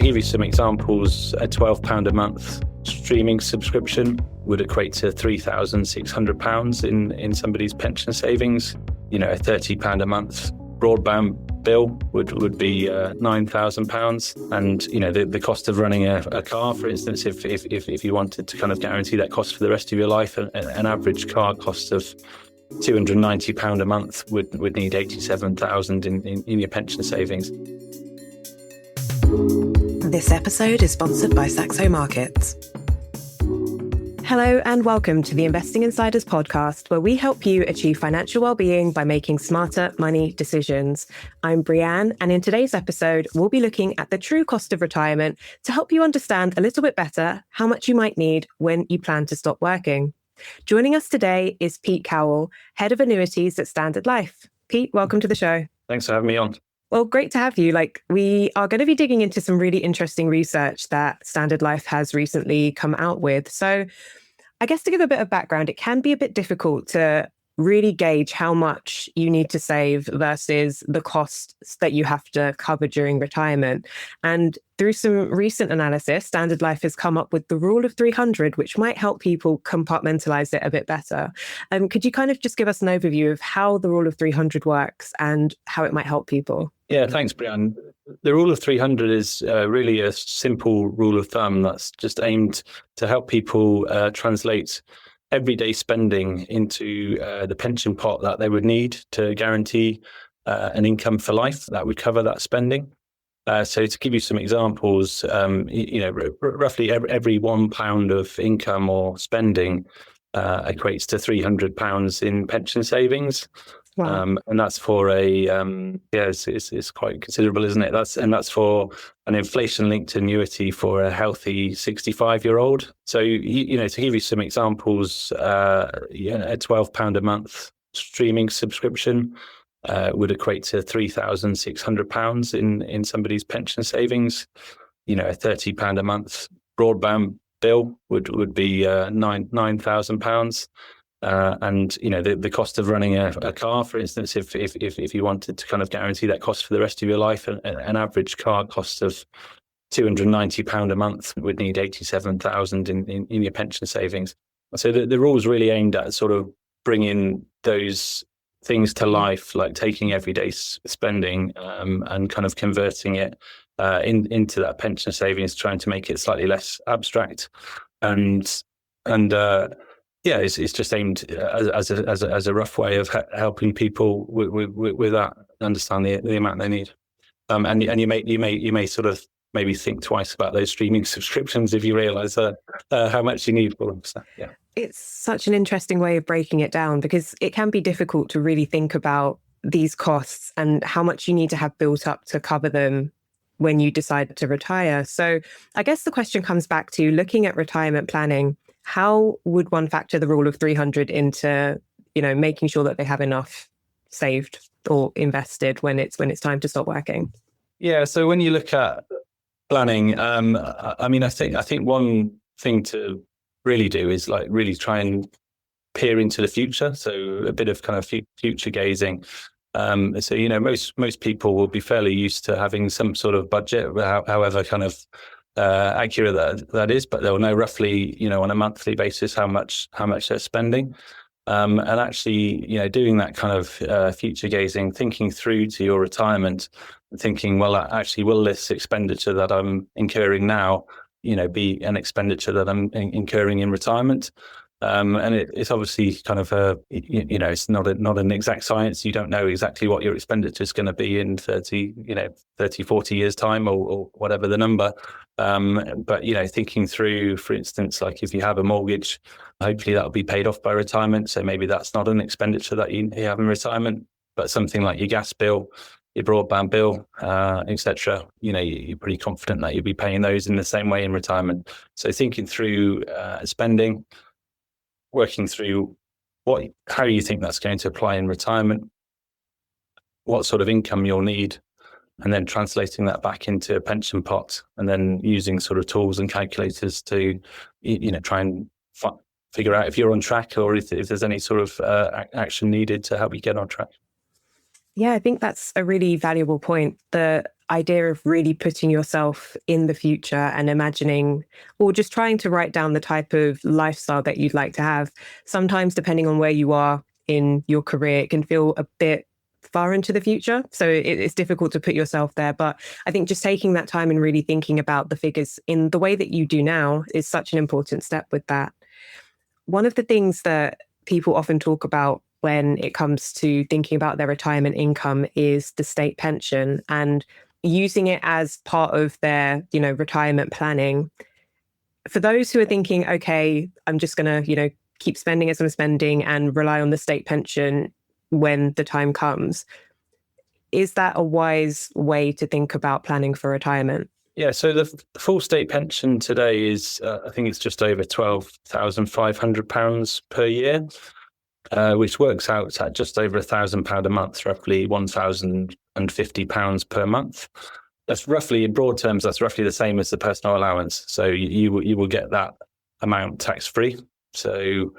to give you some examples, a £12 a month streaming subscription would equate to £3,600 in somebody's pension savings. A £30 a month broadband bill would be £9,000. And, the cost of running a car, for instance, if you wanted to kind of guarantee that cost for the rest of your life, an average car cost of £290 a month would need £87,000 in your pension savings. This episode is sponsored by Saxo Markets. Hello and welcome to the Investing Insiders podcast, where we help you achieve financial well-being by making smarter money decisions. I'm Brianne, and in today's episode, we'll be looking at the true cost of retirement to help you understand a little bit better how much you might need when you plan to stop working. Joining us today is Pete Cowell, Head of Annuities at Standard Life. Pete, welcome to the show. Thanks for having me on. Well, great to have you. We are going to be digging into some really interesting research that Standard Life has recently come out with. So I guess to give a bit of background, it can be a bit difficult to really gauge how much you need to save versus the costs that you have to cover during retirement. And through some recent analysis, Standard Life has come up with the rule of 300, which might help people compartmentalize it a bit better. Could you kind of just give us an overview of how the rule of 300 works and how it might help people? Yeah, thanks, Brianne. The rule of 300 is really a simple rule of thumb that's just aimed to help people translate everyday spending into the pension pot that they would need to guarantee an income for life that would cover that spending. So to give you some examples, roughly every £1 of income or spending equates to £300 in pension savings. Wow. And that's for it's quite considerable, isn't it? That's for an inflation-linked annuity for a healthy 65-year-old. So, to give you some examples, a £12 a month streaming subscription would equate to £3,600 in somebody's pension savings. A £30 a month broadband bill would be £9,000. And the cost of running a car, for instance, if you wanted to kind of guarantee that cost for the rest of your life, an average car cost of £290 a month would need £87,000 in your pension savings. So the rule is really aimed at sort of bringing those things to life, like taking everyday spending and kind of converting it into that pension savings, trying to make it slightly less abstract Yeah, it's just aimed as a rough way of helping people with that, understand the amount they need, and you may sort of maybe think twice about those streaming subscriptions if you realise how much you need for them. So, yeah, it's such an interesting way of breaking it down because it can be difficult to really think about these costs and how much you need to have built up to cover them when you decide to retire. So I guess the question comes back to looking at retirement planning. How would one factor the rule of 300 into, making sure that they have enough saved or invested when it's time to stop working? Yeah. So when you look at planning, I think one thing to really do is really try and peer into the future. So a bit of kind of future gazing. Most people will be fairly used to having some sort of budget, however kind of accurate that is, but they'll know roughly, on a monthly basis how much they're spending, and actually, doing that kind of future gazing, thinking through to your retirement, and thinking, well, actually, will this expenditure that I'm incurring now, be an expenditure that I'm incurring in retirement? And it's obviously kind of it's not an exact science. You don't know exactly what your expenditure is going to be in 30, 40 years time or whatever the number. But, thinking through, for instance, like if you have a mortgage, hopefully that'll be paid off by retirement. So maybe that's not an expenditure that you have in retirement, but something like your gas bill, your broadband bill, etc. You're pretty confident that you'll be paying those in the same way in retirement. So thinking through spending, working through how you think that's going to apply in retirement, what sort of income you'll need, and then translating that back into a pension pot, and then using sort of tools and calculators to, try and figure out if you're on track or if there's any sort of action needed to help you get on track. Yeah, I think that's a really valuable point. idea of really putting yourself in the future and imagining, or just trying to write down the type of lifestyle that you'd like to have. Sometimes, depending on where you are in your career, it can feel a bit far into the future. So it's difficult to put yourself there. But I think just taking that time and really thinking about the figures in the way that you do now is such an important step with that. One of the things that people often talk about when it comes to thinking about their retirement income is the state pension and using it as part of their, retirement planning. For those who are thinking, okay, I'm just going to, keep spending as I'm spending and rely on the state pension when the time comes, is that a wise way to think about planning for retirement? Yeah, so the full state pension today is, I think it's just over £12,500 per year, which works out at just over £1,000 a month, roughly £1,050 per month. That's roughly, in broad terms, that's roughly the same as the personal allowance. So you will get that amount tax free. So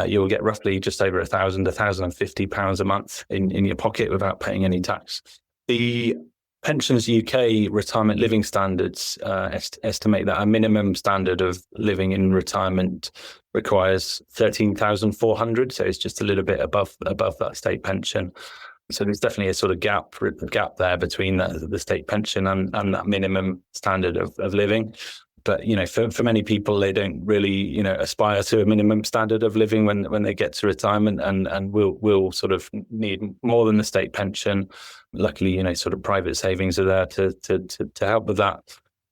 you will get roughly just over £1,050 a month in your pocket without paying any tax. The Pensions UK retirement living standards estimate that a minimum standard of living in retirement requires 13,400. So it's just a little bit above that state pension. So there's definitely a sort of gap there between the state pension and that minimum standard of living. But for many people, they don't really aspire to a minimum standard of living when they get to retirement, and will sort of need more than the state pension. Luckily, sort of private savings are there to help with that.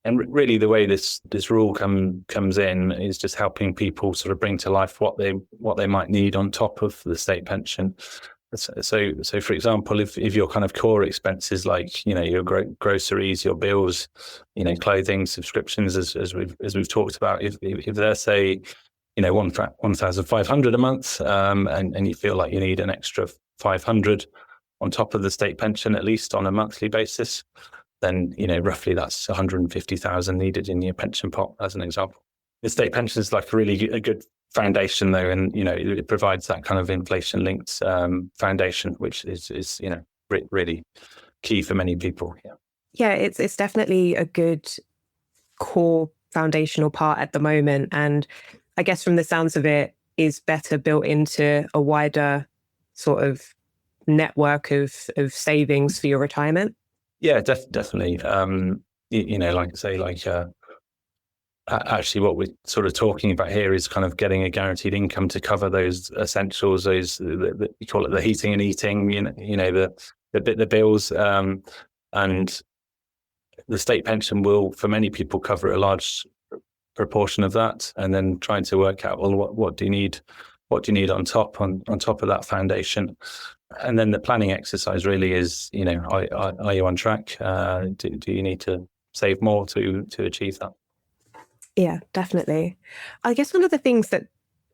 And really, the way this rule comes in is just helping people sort of bring to life what they might need on top of the state pension. So for example, if your kind of core expenses like your groceries, your bills, clothing, subscriptions, as we've talked about, if they're say 1,500 a month, and you feel like you need an extra 500 on top of the state pension at least on a monthly basis, then roughly that's 150,000 needed in your pension pot, as an example. The state pension is like a good foundation though, and it provides that kind of inflation linked foundation, which is really key for many people. Yeah, it's definitely a good core foundational part at the moment, and I guess from the sounds of it is better built into a wider sort of network of savings for your retirement. Yeah, definitely. Like I say, actually, what we're sort of talking about here is kind of getting a guaranteed income to cover those essentials. We call it the heating and eating. The bills, and the state pension will, for many people, cover a large proportion of that. And then trying to work out, well, what do you need? What do you need on top of that foundation? And then the planning exercise really is, are you on track? Do you need to save more to achieve that? Yeah, definitely. I guess one of the things that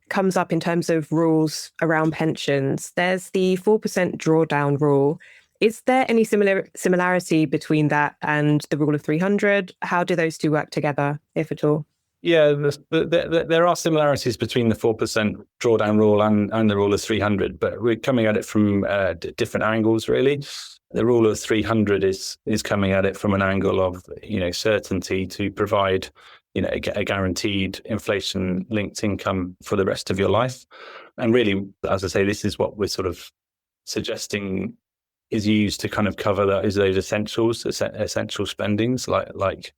comes up in terms of rules around pensions, there's the 4% drawdown rule. Is there any similarity between that and the rule of 300? How do those two work together, if at all? Yeah, there are similarities between the 4% drawdown rule and the rule of 300, but we're coming at it from different angles, really. The rule of 300 is coming at it from an angle of certainty to provide a guaranteed inflation-linked income for the rest of your life. And really, as I say, this is what we're sort of suggesting is used to kind of cover those essential spendings, like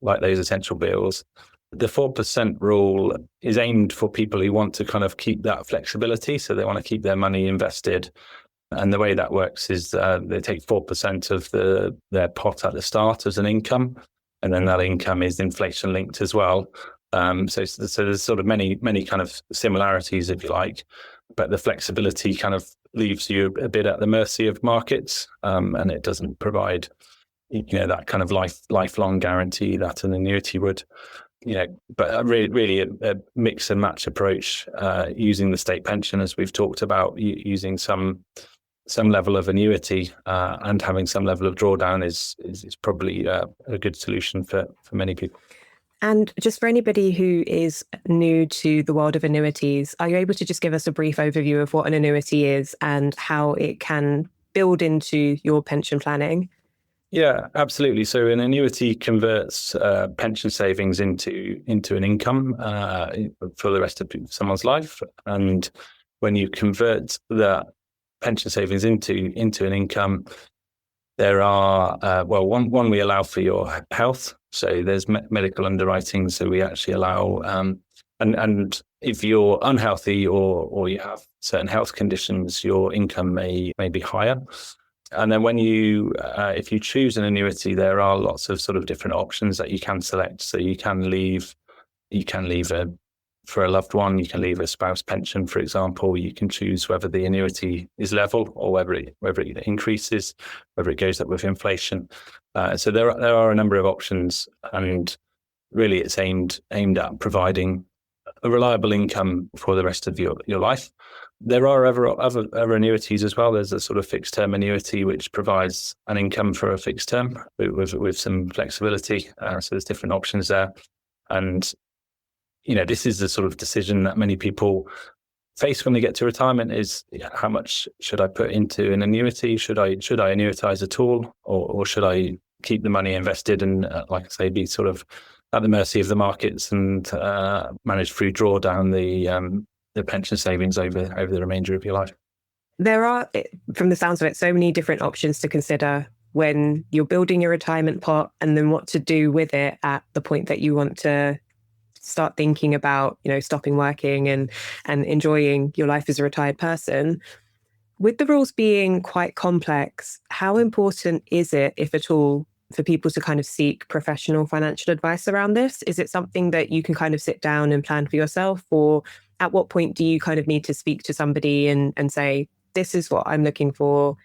those essential bills. The 4% rule is aimed for people who want to kind of keep that flexibility. So they want to keep their money invested. And the way that works is they take 4% of their pot at the start as an income. And then that income is inflation linked as well. So there's sort of many kind of similarities, if you like, but the flexibility kind of leaves you a bit at the mercy of markets, and it doesn't provide that kind of lifelong guarantee that an annuity would. But really a mix and match approach, using the state pension, as we've talked about, using some level of annuity and having some level of drawdown is probably a good solution for many people. And just for anybody who is new to the world of annuities, are you able to just give us a brief overview of what an annuity is and how it can build into your pension planning? Yeah, absolutely. So an annuity converts pension savings into an income for the rest of someone's life. And when you convert the pension savings into an income, there are one we allow for your health. So there's medical underwriting. So we actually allow and if you're unhealthy or you have certain health conditions, your income may be higher. And then when if you choose an annuity, there are lots of sort of different options that you can select. So you can leave for a loved one, you can leave a spouse pension, for example. You can choose whether the annuity is level or whether it increases, whether it goes up with inflation. So there are a number of options, and really it's aimed at providing a reliable income for the rest of your life. There are other annuities as well. There's a sort of fixed term annuity which provides an income for a fixed term with some flexibility. So there's different options there, and this is the sort of decision that many people face when they get to retirement: is how much should I put into an annuity? Should I annuitize at all, or should I keep the money invested and, like I say, be sort of at the mercy of the markets and manage through drawdown the pension savings over the remainder of your life? There are, from the sounds of it, so many different options to consider when you're building your retirement pot, and then what to do with it at the point that you want to start thinking about, stopping working and enjoying your life as a retired person. With the rules being quite complex, how important is it, if at all, for people to kind of seek professional financial advice around this? Is it something that you can kind of sit down and plan for yourself? Or at what point do you kind of need to speak to somebody and say, this is what I'm looking for,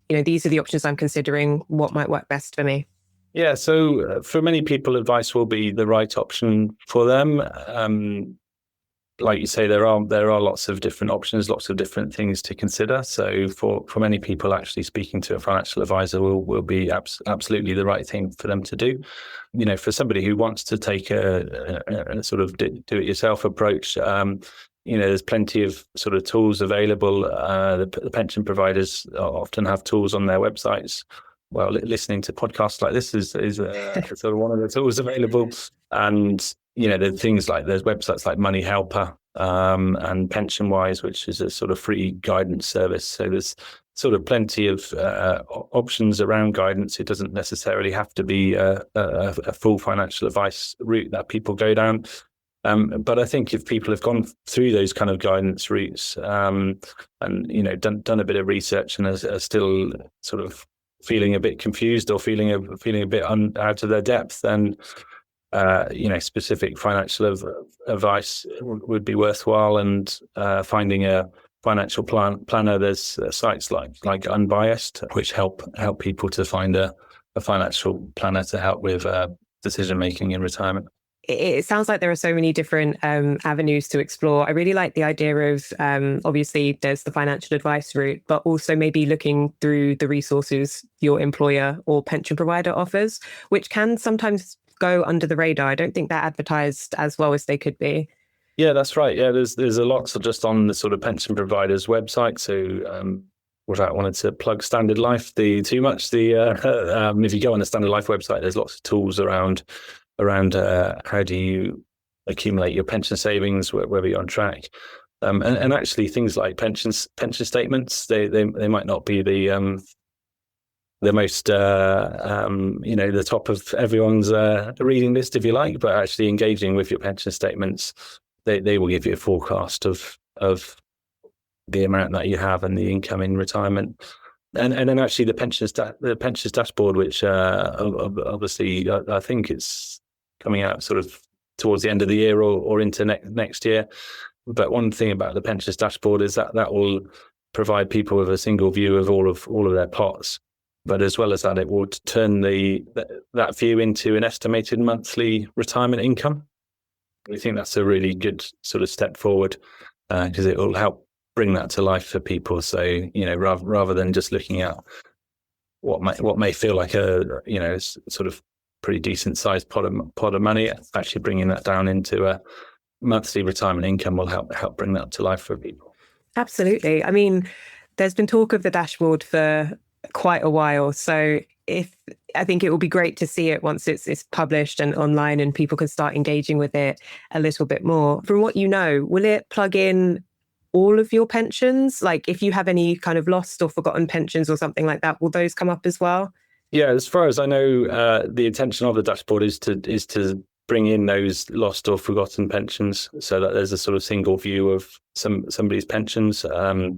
these are the options I'm considering, what might work best for me? Yeah, so for many people, advice will be the right option for them. Like you say, there are lots of different options, lots of different things to consider. So for many people, actually speaking to a financial advisor will be absolutely the right thing for them to do. For somebody who wants to take a sort of do-it-yourself approach, there's plenty of sort of tools available. The pension providers often have tools on their websites. Well, listening to podcasts like this is sort of one of the tools available. And there are things like, there's websites like Money Helper and PensionWise, which is a sort of free guidance service. So there's sort of plenty of options around guidance. It doesn't necessarily have to be a full financial advice route that people go down. But I think if people have gone through those kind of guidance routes and done a bit of research and are still sort of feeling a bit confused or feeling a bit out of their depth, then specific financial advice would be worthwhile. And finding a financial planner, there's sites like Unbiased, which help people to find a financial planner to help with decision making in retirement. It sounds like there are so many different avenues to explore. I really like the idea of, obviously, there's the financial advice route, but also maybe looking through the resources your employer or pension provider offers, which can sometimes go under the radar. I don't think they're advertised as well as they could be. Yeah, that's right. Yeah, there's a lot just on the sort of pension providers' website. So without wanting to plug Standard Life too much, if you go on the Standard Life website, there's lots of tools around how do you accumulate your pension savings, whether you're on track, and actually things like pension statements. They might not be the most the top of everyone's reading list, if you like, but actually engaging with your pension statements, they will give you a forecast of the amount that you have and the income in retirement. And then actually the pensions dashboard, which obviously I think it's coming out sort of towards the end of the year or into next year. But one thing about the pensions dashboard is that will provide people with a single view of all of their pots. But as well as that, it will turn that view into an estimated monthly retirement income. We think that's a really good sort of step forward because it will help bring that to life for people. So rather than just looking at what may feel like a sort of pretty decent sized pot of money, actually bringing that down into a monthly retirement income will help bring that to life for people. Absolutely. I mean, there's been talk of the dashboard for quite a while. So if I think it will be great to see it once it's published and online and people can start engaging with it a little bit more. From what you know, will it plug in all of your pensions? Like if you have any kind of lost or forgotten pensions or something like that, will those come up as well? Yeah, as far as I know, the intention of the dashboard is to bring in those lost or forgotten pensions, so that there's a sort of single view of somebody's pensions. I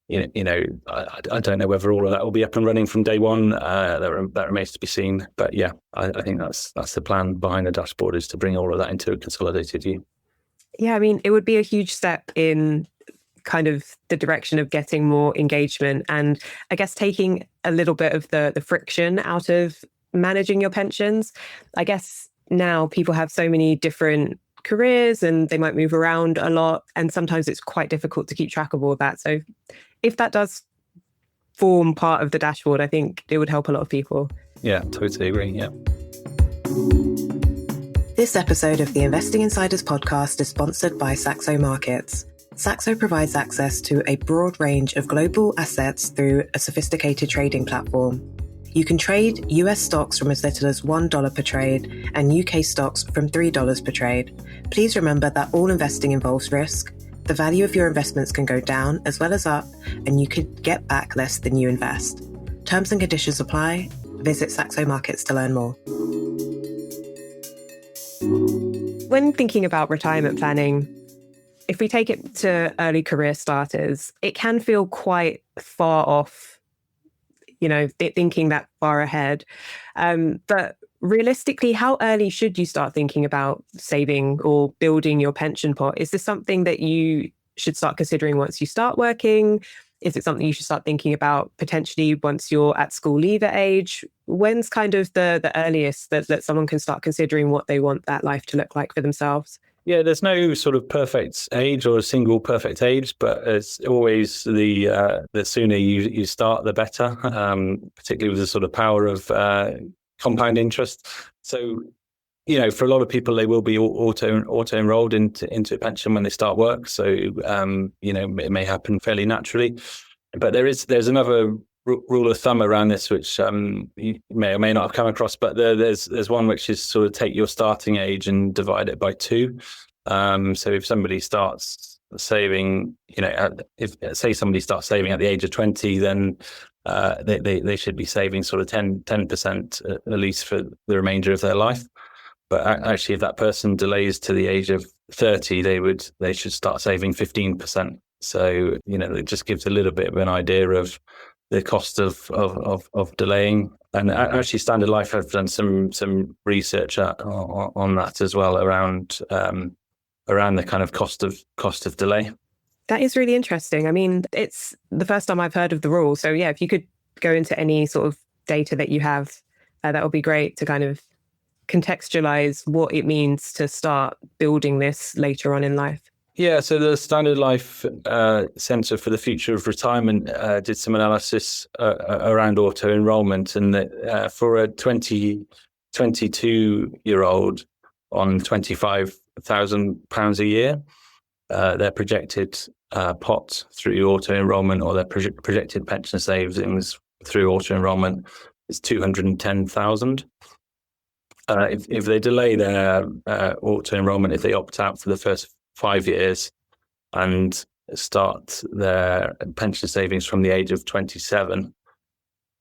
don't know whether all of that will be up and running from day one. That remains to be seen. But yeah, I think that's the plan behind the dashboard, is to bring all of that into a consolidated view. Yeah, I mean, it would be a huge step in kind of the direction of getting more engagement and I guess taking a little bit of the friction out of managing your pensions. I guess now people have so many different careers and they might move around a lot. And sometimes it's quite difficult to keep track of all that. So if that does form part of the dashboard, I think it would help a lot of people. Yeah, totally agree. Yeah. This episode of the Investing Insiders podcast is sponsored by Saxo Markets. Saxo provides access to a broad range of global assets through a sophisticated trading platform. You can trade US stocks from as little as $1 per trade and UK stocks from $3 per trade. Please remember that all investing involves risk. The value of your investments can go down as well as up, and you could get back less than you invest. Terms and conditions apply. Visit Saxo Markets to learn more. When thinking about retirement planning, if we take it to early career starters, it can feel quite far off, thinking that far ahead. But realistically, how early should you start thinking about saving or building your pension pot? Is this something that you should start considering once you start working? Is it something you should start thinking about potentially once you're at school leaver age? When's kind of the earliest that someone can start considering what they want that life to look like for themselves? Yeah, there's no sort of perfect age or a single perfect age, but it's always the sooner you start, the better, particularly with the sort of power of compound interest. So, for a lot of people, they will be auto enrolled into a pension when they start work. So, it may happen fairly naturally. But there's another rule of thumb around this, which you may or may not have come across, but there's one which is sort of take your starting age and divide it by 2. So if somebody starts saving, if say somebody starts saving at the age of 20, then they should be saving sort of 10% at least for the remainder of their life. But actually, if that person delays to the age of 30, they should start saving 15%. So it just gives a little bit of an idea of the cost of delaying. And actually, Standard Life have done some research on that as well, around the kind of cost of delay. That is really interesting. I mean, it's the first time I've heard of the rule. So yeah, if you could go into any sort of data that you have, that would be great to kind of contextualize what it means to start building this later on in life. Yeah, so the Standard Life Centre for the Future of Retirement did some analysis around auto enrolment, and for a 22-year-old on £25,000 a year, their projected pot through auto enrolment, or their projected pension savings through auto enrolment, is 210,000. If they delay their auto enrolment, if they opt out for the first 5 years and start their pension savings from the age of 27,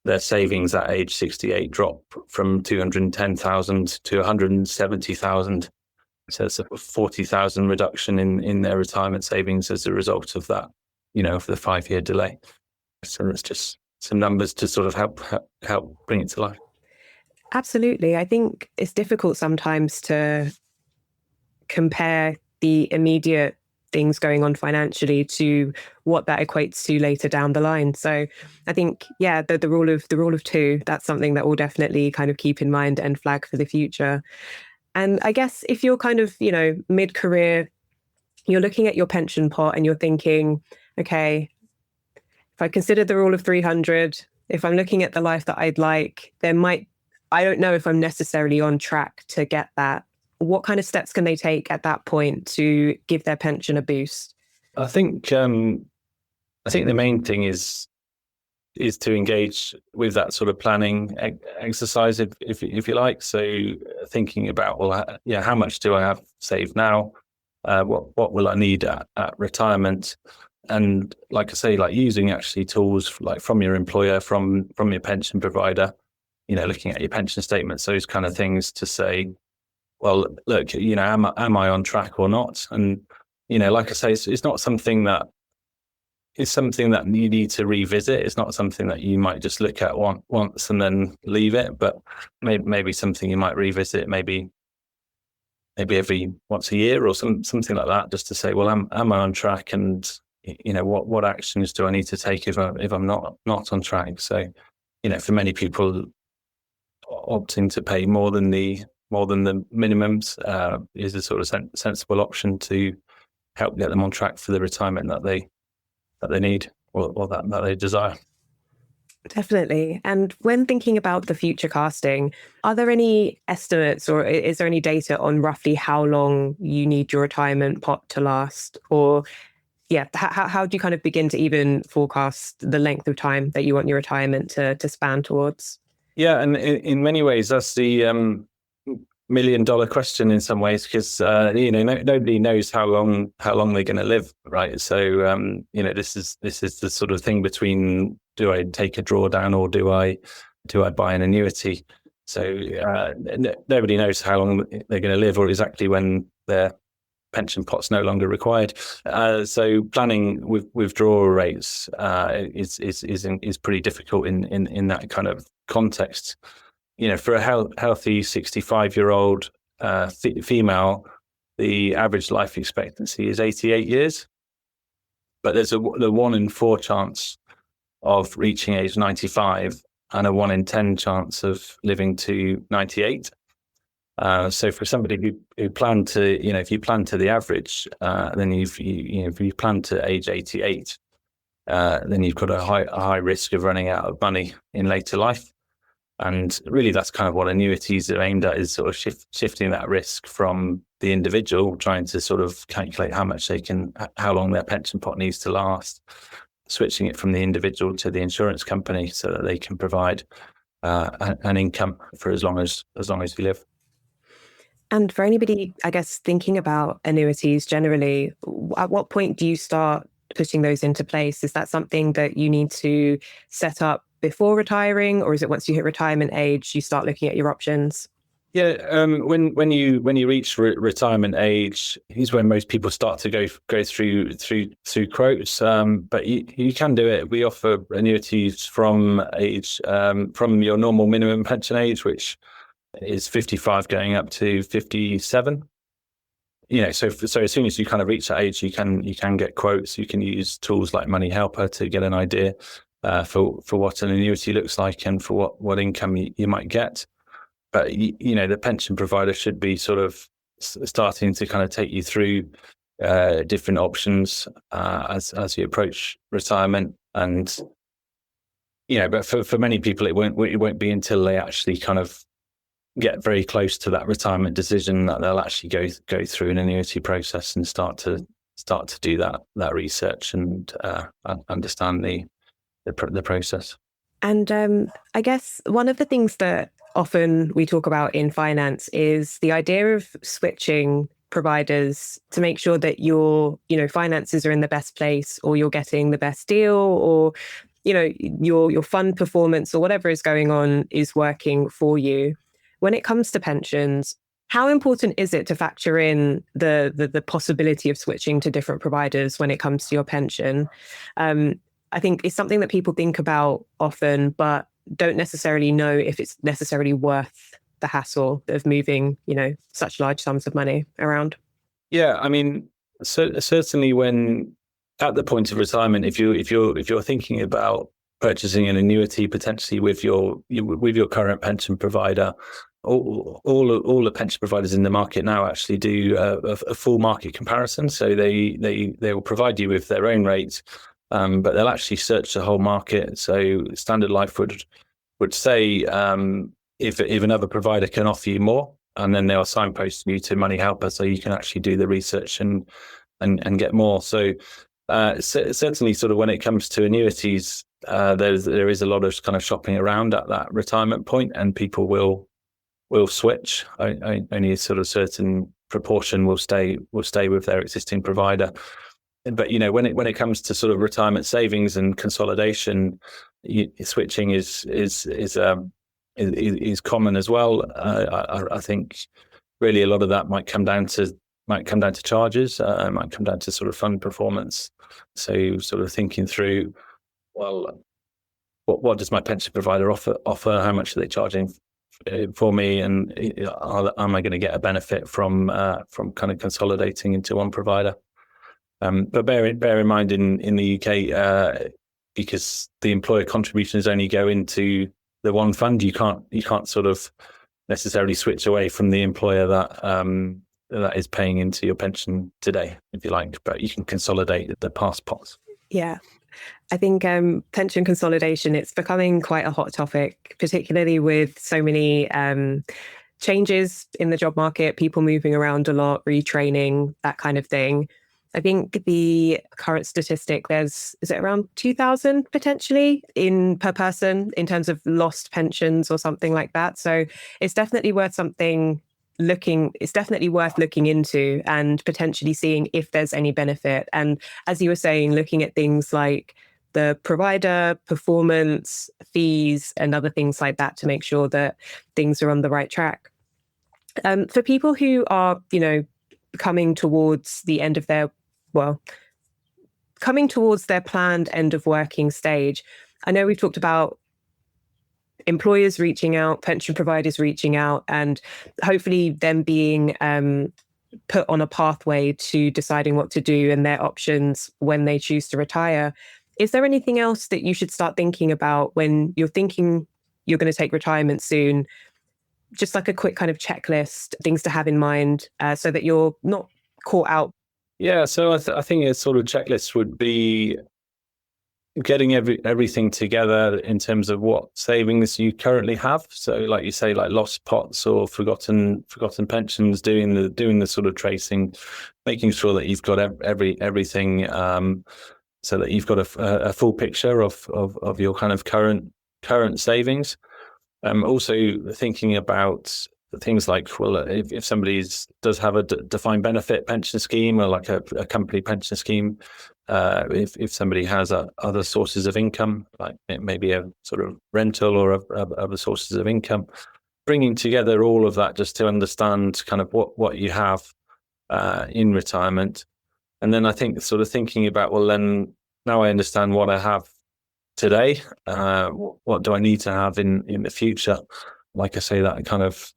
their savings at age 68 drop from 210,000 to 170,000. So it's a 40,000 reduction in their retirement savings as a result of that, for the 5-year delay. So it's just some numbers to sort of help bring it to life. Absolutely. I think it's difficult sometimes to compare the immediate things going on financially to what that equates to later down the line. So I think, yeah, the rule of 2, that's something that we'll definitely kind of keep in mind and flag for the future. And I guess if you're kind of, mid-career, you're looking at your pension pot and you're thinking, okay, if I consider the rule of 300, if I'm looking at the life that I'd like, I don't know if I'm necessarily on track to get that. What kind of steps can they take at that point to give their pension a boost? I think the main thing is is to engage with that sort of planning exercise, if you like. So thinking about, well, how much do I have saved now? What will I need at retirement? And like I say, like using actually tools like from your employer, from your pension provider, looking at your pension statements, those kind of things to say, well, look, am I on track or not? And like I say, it's not something that is something that you need to revisit. It's not something that you might just look at once and then leave it, but maybe something you might revisit maybe every once a year or something like that, just to say, well, am I on track, and what actions do I need to take if I'm not on track? So for many people, opting to pay more than the minimums is a sort of sensible option to help get them on track for the retirement that they need or that they desire. Definitely. And when thinking about the future casting, are there any estimates or is there any data on roughly how long you need your retirement pot to last? Or how do you kind of begin to even forecast the length of time that you want your retirement to span towards? Yeah, and in many ways, that's the $1 million question in some ways, because nobody knows how long they're going to live, right? So this is the sort of thing between, do I take a drawdown or do I buy an annuity? So nobody knows how long they're going to live or exactly when their pension pot's no longer required. So planning with withdrawal rates is pretty difficult in that kind of context. For a healthy 65-year-old female, the average life expectancy is 88 years, but there's the 1 in 4 chance of reaching age 95 and a 1 in 10 chance of living to 98. So for somebody who plan to, if you plan to the average, then if you plan to age 88, then you've got a high risk of running out of money in later life. And really, that's kind of what annuities are aimed at, is sort of shifting that risk from the individual, trying to sort of calculate how long their pension pot needs to last, switching it from the individual to the insurance company so that they can provide an income for as long as you live. And for anybody, I guess, thinking about annuities generally, at what point do you start putting those into place? Is that something that you need to set up before retiring, or is it once you hit retirement age, you start looking at your options? Yeah, when you reach retirement age is when most people start to go through quotes. But you can do it. We offer annuities from your normal minimum pension age, which is 55 going up to 57. So as soon as you kind of reach that age, you can get quotes. You can use tools like Money Helper to get an idea for what an annuity looks like and for what income you might get. But the pension provider should be sort of starting to kind of take you through different options as you approach retirement. And but for many people, it won't be until they actually kind of get very close to that retirement decision that they'll actually go through an annuity process and start to do that research and understand the process. And I guess one of the things that often we talk about in finance is the idea of switching providers to make sure that your finances are in the best place, or you're getting the best deal, or your fund performance or whatever is going on is working for you. When it comes to pensions, how important is it to factor in the possibility of switching to different providers when it comes to your pension? I think it's something that people think about often, but don't necessarily know if it's necessarily worth the hassle of moving, such large sums of money around. Yeah, I mean, certainly when at the point of retirement, if you're thinking about purchasing an annuity potentially with your current pension provider, all the pension providers in the market now actually do a full market comparison. So they will provide you with their own rates, but they'll actually search the whole market. So Standard Life would say if another provider can offer you more, and then they'll signpost you to Money Helper, so you can actually do the research and get more. So certainly, sort of when it comes to annuities, there is a lot of kind of shopping around at that retirement point, and people will switch. Only a sort of certain proportion will stay with their existing provider. But when it comes to sort of retirement savings and consolidation, switching is common as well. I think really a lot of that might come down to charges, might come down to sort of fund performance. So sort of thinking through, well, what does my pension provider offer? How much are they charging for me, and am I going to get a benefit from kind of consolidating into one provider? But bear in mind in the UK, because the employer contributions only go into the one fund, you can't sort of necessarily switch away from the employer that is paying into your pension today, if you like, but you can consolidate the past pots. Yeah. I think pension consolidation, it's becoming quite a hot topic, particularly with so many changes in the job market, people moving around a lot, retraining, that kind of thing. I think the current statistic, is it around 2,000 potentially per person in terms of lost pensions or something like that. So it's definitely worth looking into and potentially seeing if there's any benefit. And as you were saying, looking at things like the provider performance, fees, and other things like that to make sure that things are on the right track. For people who are, coming towards the end of coming towards their planned end of working stage, I know we've talked about employers reaching out, pension providers reaching out, and hopefully them being put on a pathway to deciding what to do and their options when they choose to retire. Is there anything else that you should start thinking about when you're thinking you're going to take retirement soon? Just like a quick kind of checklist, things to have in mind so that you're not caught out. Yeah, so I think a sort of checklist would be getting everything together in terms of what savings you currently have. So, like you say, like lost pots or forgotten pensions, doing the sort of tracing, making sure that you've got everything, so that you've got a full picture of your kind of current savings. Also thinking about things like, well, if somebody does have a defined benefit pension scheme or like a company pension scheme, if somebody has other sources of income, like maybe a sort of rental or other sources of income, bringing together all of that just to understand kind of what you have in retirement. And then I think sort of thinking about, well, then now I understand what I have today, what do I need to have in the future? Like I say, that kind of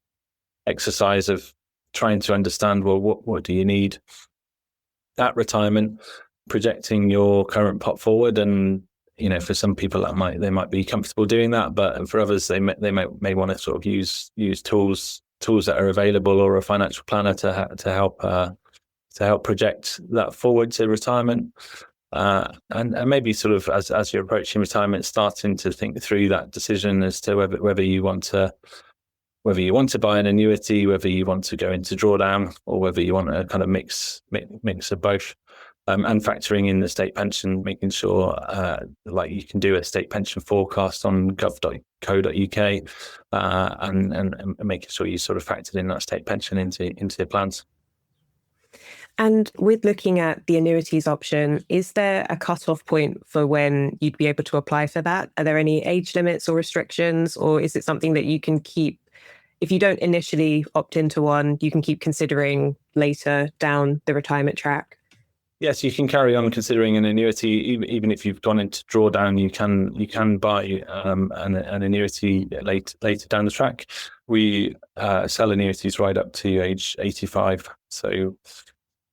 exercise of trying to understand, well, what do you need at retirement, projecting your current pot forward. And for some people they might be comfortable doing that, but for others they may want to sort of use tools that are available, or a financial planner to help project that forward to retirement. And maybe sort of as you're approaching retirement, starting to think through that decision as to whether you want to buy an annuity, whether you want to go into drawdown, or whether you want a kind of mix of both. And factoring in the state pension, making sure like you can do a state pension forecast on gov.co.uk, and making sure you sort of factored in that state pension into your plans. And with looking at the annuities option, is there a cutoff point for when you'd be able to apply for that? Are there any age limits or restrictions, or is it something that you can keep, if you don't initially opt into one, you can keep considering later down the retirement track? Yes, you can carry on considering an annuity even if you've gone into drawdown. You can buy an annuity later down the track. We sell annuities right up to age 85, so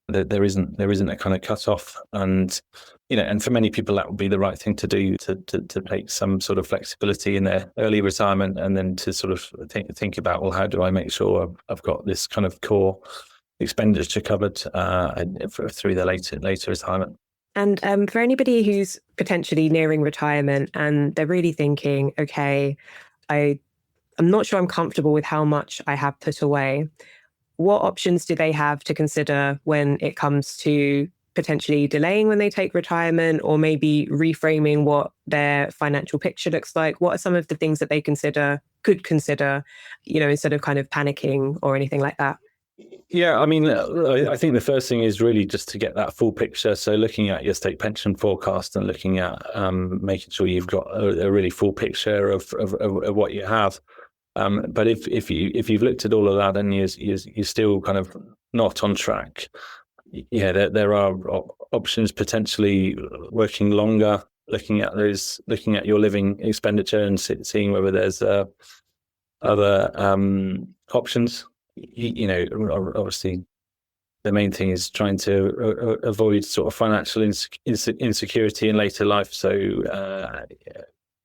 there isn't a kind of cutoff. And and for many people that would be the right thing to do, to take some sort of flexibility in their early retirement, and then to sort of think about, well, how do I make sure I've got this kind of core expenditure covered through the later retirement. And for anybody who's potentially nearing retirement and they're really thinking, okay, I'm not sure I'm comfortable with how much I have put away, what options do they have to consider when it comes to potentially delaying when they take retirement, or maybe reframing what their financial picture looks like? What are some of the things that they could consider, instead of kind of panicking or anything like that? Yeah, I mean, I think the first thing is really just to get that full picture. So looking at your state pension forecast and looking at making sure you've got a really full picture of what you have. But if you've looked at all of that and you're still kind of not on track, yeah, there are options potentially working longer, looking at your living expenditure and seeing whether there's other options. Obviously, the main thing is trying to avoid sort of financial insecurity in later life. So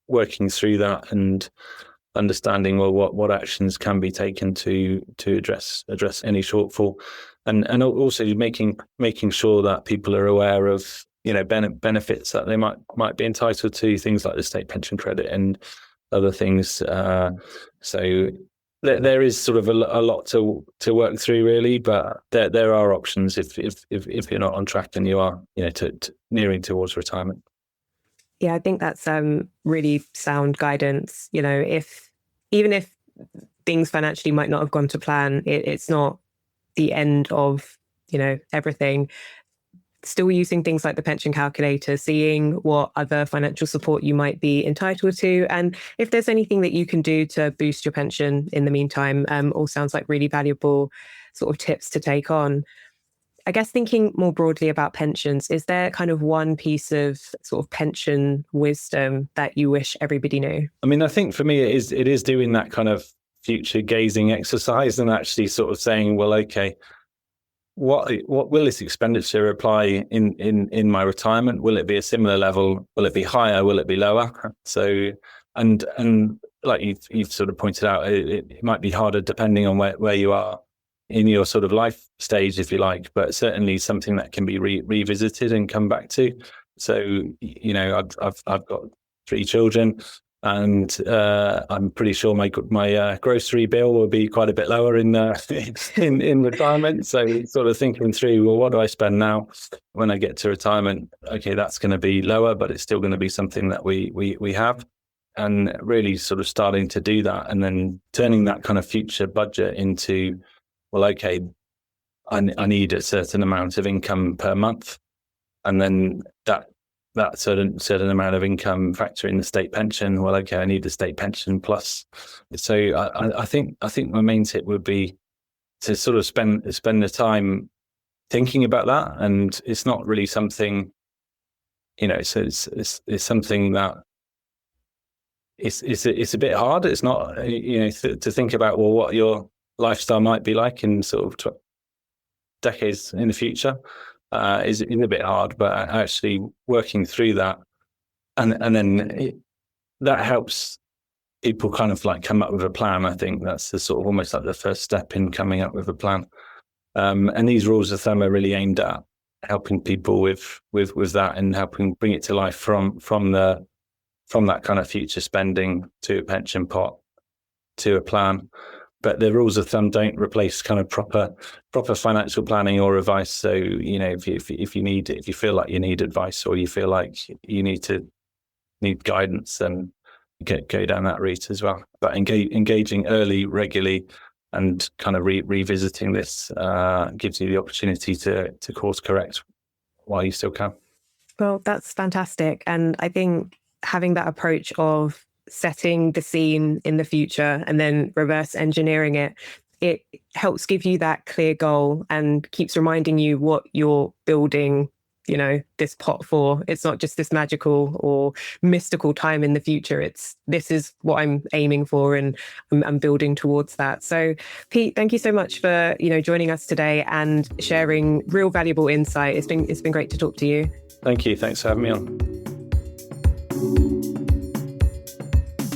working through that and understanding what actions can be taken to address any shortfall, and also making sure that people are aware of benefits that they might be entitled to, things like the state pension credit and other things. So there is sort of a lot to work through, really, but there are options if you're not on track and you are nearing towards retirement. Yeah, I think that's really sound guidance. Even if things financially might not have gone to plan, it's not the end of everything. Still using things like the pension calculator, seeing what other financial support you might be entitled to, and if there's anything that you can do to boost your pension in the meantime, all sounds like really valuable sort of tips to take on. I guess thinking more broadly about pensions, is there kind of one piece of sort of pension wisdom that you wish everybody knew? I mean, I think for me, it is doing that kind of future gazing exercise and actually sort of saying, well, okay, what will this expenditure apply in my retirement? Will it be a similar level? Will it be higher? Will it be lower? So, and like you've sort of pointed out, it might be harder depending on where you are in your sort of life stage, if you like, but certainly something that can be revisited and come back to. So, I've got 3 children, and I'm pretty sure my grocery bill will be quite a bit lower in retirement. So, sort of thinking through, well, what do I spend now when I get to retirement? Okay, that's going to be lower, but it's still going to be something that we have, and really sort of starting to do that, and then turning that kind of future budget into, well, okay, I need a certain amount of income per month, and then that certain amount of income factor in the state pension. Well, okay, I need the state pension plus. So I think my main tip would be to sort of spend the time thinking about that, and it's not really something, so it's something that it's a bit hard. It's not to think about, well, what your lifestyle might be like in sort of decades in the future. Is a bit hard, but actually working through that, and then that helps people kind of like come up with a plan. I think that's the sort of almost like the first step in coming up with a plan. And these rules of thumb are really aimed at helping people with that and helping bring it to life from that kind of future spending to a pension pot to a plan. But the rules of thumb don't replace kind of proper financial planning or advice. So, if you feel like you need advice, or you feel like you need guidance, then go down that route as well. But engaging early, regularly, and kind of revisiting this gives you the opportunity to course correct while you still can. Well, that's fantastic. And I think having that approach of setting the scene in the future and then reverse engineering it helps give you that clear goal and keeps reminding you what you're building, this pot for. It's not just this magical or mystical time in the future. This is what I'm aiming for, and I'm building towards that. So Pete, thank you so much for, joining us today and sharing real valuable insight. It's been great to talk to you. Thank you. Thanks for having me on.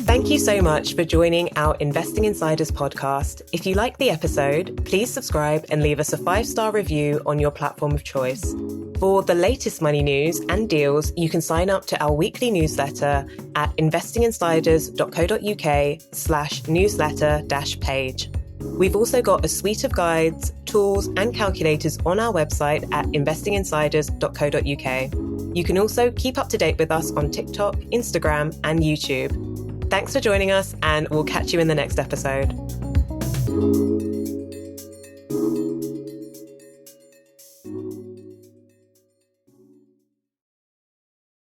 Thank you so much for joining our Investing Insiders podcast. If you like the episode, please subscribe and leave us a 5-star review on your platform of choice. For the latest money news and deals, you can sign up to our weekly newsletter at investinginsiders.co.uk/newsletter-page. We've also got a suite of guides, tools, and calculators on our website at investinginsiders.co.uk. You can also keep up to date with us on TikTok, Instagram, and YouTube. Thanks for joining us, and we'll catch you in the next episode.